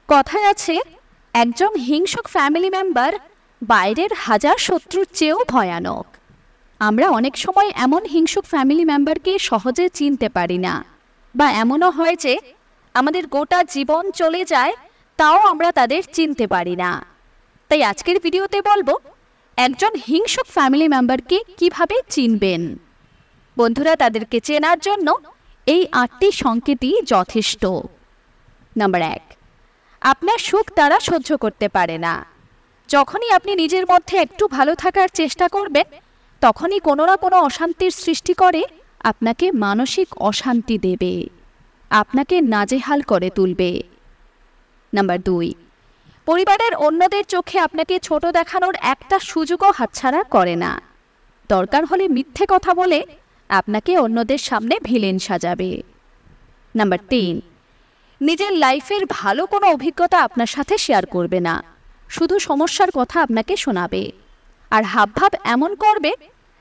কথায় আছে, একজন হিংসুক ফ্যামিলি মেম্বার বাইরের হাজার শত্রুর চেয়েও ভয়ানক। আমরা অনেক সময় এমন হিংসুক ফ্যামিলি মেম্বারকে সহজে চিনতে পারি না, বা এমনও হয় যে আমাদের গোটা জীবন চলে যায় তাও আমরা তাদের চিনতে পারি না। তাই আজকের ভিডিওতে বলবো একজন হিংসুক ফ্যামিলি মেম্বারকে কিভাবে চিনবেন। বন্ধুরা, তাদেরকে চেনার জন্য এই 8টি সংকেতই যথেষ্ট। নাম্বার 1, আপনার সুখ তারা সহ্য করতে পারে না। যখনই আপনি নিজের মধ্যে একটু ভালো থাকার চেষ্টা করবেন, তখনই কোনো না কোনো অশান্তির সৃষ্টি করে আপনাকে মানসিক অশান্তি দেবে, আপনাকে নাজেহাল করে তুলবে। নাম্বার 2, পরিবারের অন্যদের চোখে আপনাকে ছোট দেখানোর একটা সুযোগও হাতছাড়া করে না। দরকার হলে মিথ্যে কথা বলে আপনাকে অন্যদের সামনে ভিলেন সাজাবে। নাম্বার 3, নিজের লাইফের ভালো কোনো অভিজ্ঞতা আপনার সাথে শেয়ার করবে না, শুধু সমস্যার কথা আপনাকে শোনাবে, আর হাবভাব এমন করবে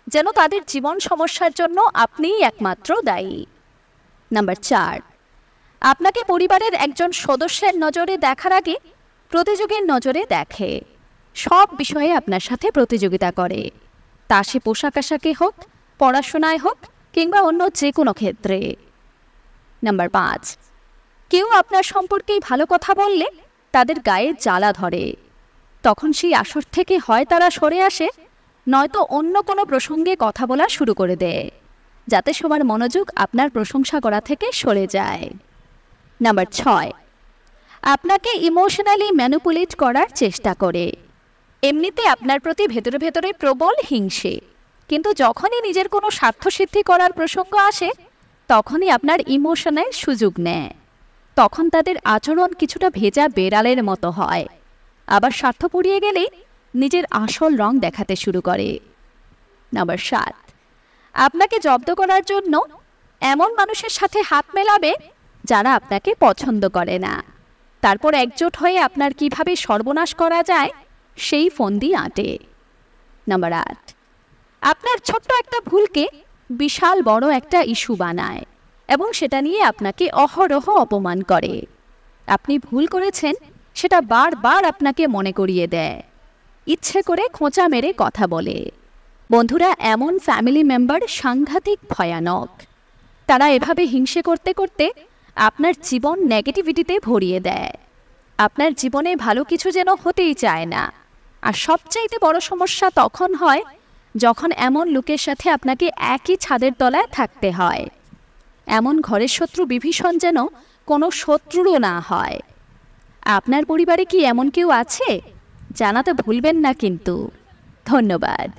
যেন তাদের জীবন সমস্যার জন্য আপনিই একমাত্র দায়ী। নাম্বার 4, আপনাকে পরিবারের একজন সদস্যের নজরে দেখার আগে প্রতিযোগীর নজরে দেখে। সব বিষয়ে আপনার সাথে প্রতিযোগিতা করে, তা সে পোশাক আশাকে হোক, পড়াশোনায় হোক, কিংবা অন্য যে কোনো ক্ষেত্রে। নাম্বার 5, কেউ আপনার সম্পর্কেই ভালো কথা বললে তাদের গায়ে জ্বালা ধরে। তখন সেই আসর থেকে হয় তারা সরে আসে, নয়তো অন্য কোনো প্রসঙ্গে কথা বলা শুরু করে দেয়, যাতে সবার মনোযোগ আপনার প্রশংসা করা থেকে সরে যায়। নাম্বার 6, আপনাকে ইমোশনালি ম্যানিপুলেট করার চেষ্টা করে। এমনিতে আপনার প্রতি ভেতরে ভেতরে প্রবল হিংসে, কিন্তু যখনই নিজের কোনো স্বার্থসিদ্ধি করার প্রসঙ্গ আসে তখনই আপনার ইমোশনের সুযোগ নেয়। তখন তাদের আচরণ কিছুটা ভেজা বেড়ালের মতো হয়, আবার স্বার্থ পুড়িয়ে গেলে নিজের আসল রং দেখাতে শুরু করে। নাম্বার 7, আপনাকে জব্দ করার জন্য এমন মানুষের সাথে হাত মেলাবে যারা আপনাকে পছন্দ করে না। তারপর একজোট হয়ে আপনার কিভাবে সর্বনাশ করা যায় সেই ফন্দি আঁটে। নাম্বার 8, আপনার ছোট্ট একটা ভুলকে বিশাল বড় একটা ইস্যু বানায় এবং সেটা নিয়ে আপনাকে অহরহ অপমান করে। আপনি ভুল করেছেন সেটা বারবার আপনাকে মনে করিয়ে দেয়, ইচ্ছে করে খোঁচা মেরে কথা বলে। বন্ধুরা, এমন ফ্যামিলি মেম্বার সাংঘাতিক ভয়ানক। তারা এভাবে হিংসে করতে করতে আপনার জীবন নেগেটিভিটিতে ভরিয়ে দেয়। আপনার জীবনে ভালো কিছু যেন হতেই চায় না। আর সবচাইতে বড় সমস্যা তখন হয় যখন এমন লোকের সাথে আপনাকে একই ছাদের তলায় থাকতে হয়। এমন ঘরের শত্রু বিভীষণ যেন কোনো শত্রুরও না হয়। আপনার পরিবারে কি এমন কেউ আছে? জানাতে ভুলবেন না কিন্তু। ধন্যবাদ।